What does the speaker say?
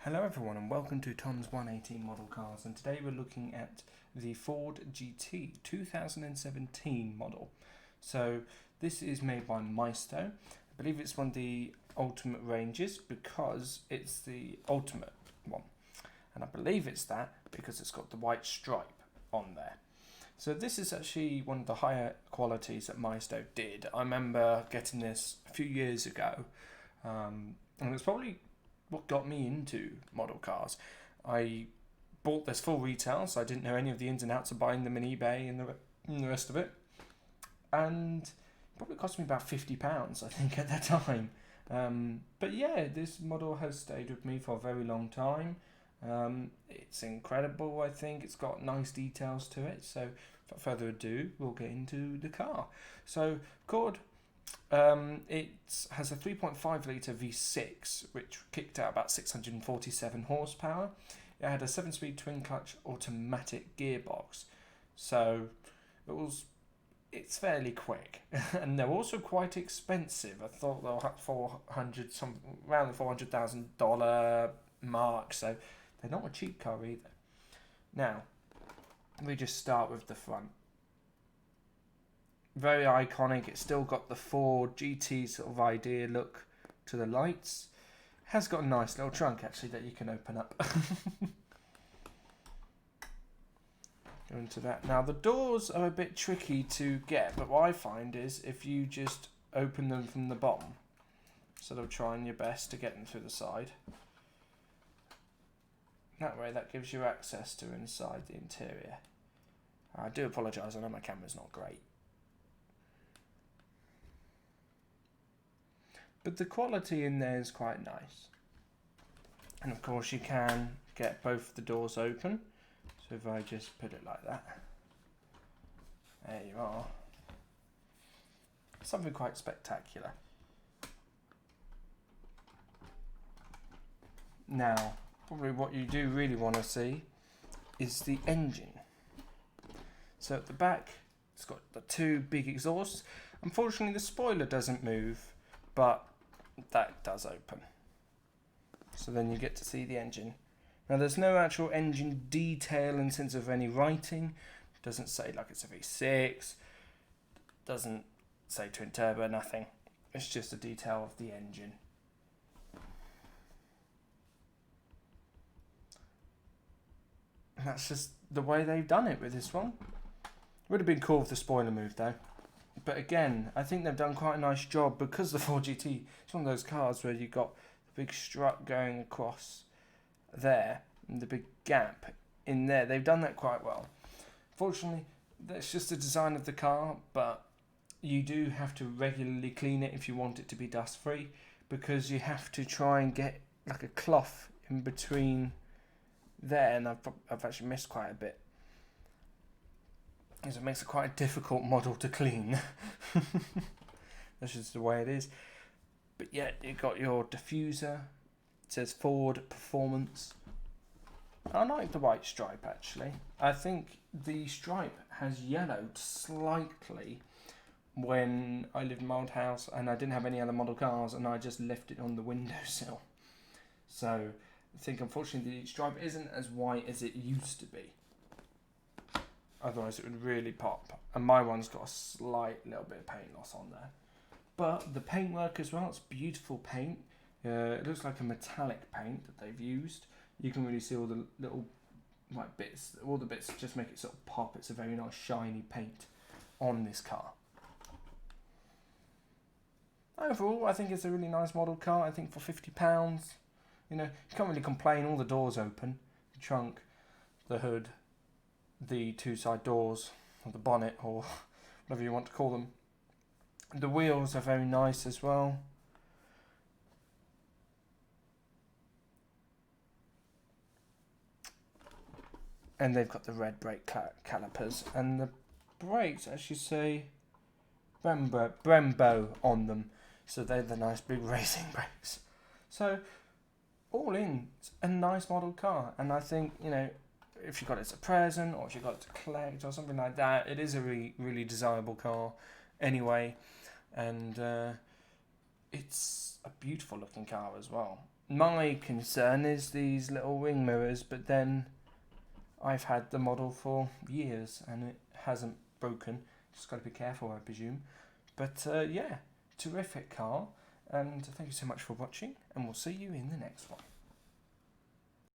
Hello everyone and welcome to Tom's 118 Model Cars, and today we're looking at the Ford GT 2017 model. So this is made by Maisto. I believe it's one of the ultimate ranges because it's the ultimate one, and I believe it's that because it's got the white stripe on there. So this is actually one of the higher qualities that Maisto did. I remember getting this a few years ago, and it's probably what got me into model cars. I bought this full retail, so I didn't know any of the ins and outs of buying them in eBay and the rest of it. And it probably cost me about £50, I think, at that time. But yeah, this model has stayed with me for a very long time. It's incredible, I think. It's got nice details to it. So without further ado, we'll get into the car. So, Cord. It has a 3.5 litre V6, which kicked out about 647 horsepower. It had a 7-speed twin-clutch automatic gearbox, so it's fairly quick, and they're also quite expensive. I thought they were around the $400,000 mark, so they're not a cheap car either. Now, we just start with the front. Very iconic. It's still got the Ford GT sort of idea look to the lights. Has got a nice little trunk actually that you can open up. Go into that. Now the doors are a bit tricky to get, but what I find is if you just open them from the bottom, instead of trying your best to get them through the side, that way that gives you access to inside the interior. I do apologise, I know my camera's not great. But the quality in there is quite nice. And of course you can get both the doors open. So if I just put it like that. There you are. Something quite spectacular. Now, probably what you do really want to see is the engine. So at the back, it's got the two big exhausts. Unfortunately, the spoiler doesn't move, but that does open, so then you get to see the engine. Now there's no actual engine detail in sense of any writing. It doesn't say like it's a V6, doesn't say twin turbo, nothing. It's just a detail of the engine. And that's just the way they've done it with this one. Would have been cool if the spoiler moved though. But again, I think they've done quite a nice job because the Ford GT, it's one of those cars where you've got the big strut going across there and the big gap in there. They've done that quite well. Fortunately, that's just the design of the car, but you do have to regularly clean it if you want it to be dust free, because you have to try and get like a cloth in between there, and I've actually missed quite a bit. Because it makes it quite a difficult model to clean. That's just the way it is. But yeah, you've got your diffuser. It says Ford Performance. I like the white stripe actually. I think the stripe has yellowed slightly when I lived in my old house and I didn't have any other model cars and I just left it on the windowsill. So I think unfortunately the stripe isn't as white as it used to be. Otherwise it would really pop. And my one's got a slight little bit of paint loss on there. But the paintwork as well, it's beautiful paint. It looks like a metallic paint that they've used. You can really see all the little like bits. All the bits just make it sort of pop. It's a very nice shiny paint on this car. Overall, I think it's a really nice model car. I think for £50, you know, you can't really complain. All the doors open. The trunk, the hood, the two side doors, or the bonnet, or whatever you want to call them. The wheels are very nice as well. And they've got the red brake calipers, and the brakes actually say Brembo on them, so they're the nice big racing brakes. So all in, it's a nice model car, and I think, you know, if you got it as a present or if you got it to collect or something like that, it is a really, really desirable car anyway. And it's a beautiful looking car as well. my concern is these little wing mirrors, but then I've had the model for years and it hasn't broken. Just got to be careful, I presume. But yeah, terrific car, and thank you so much for watching, and we'll see you in the next one.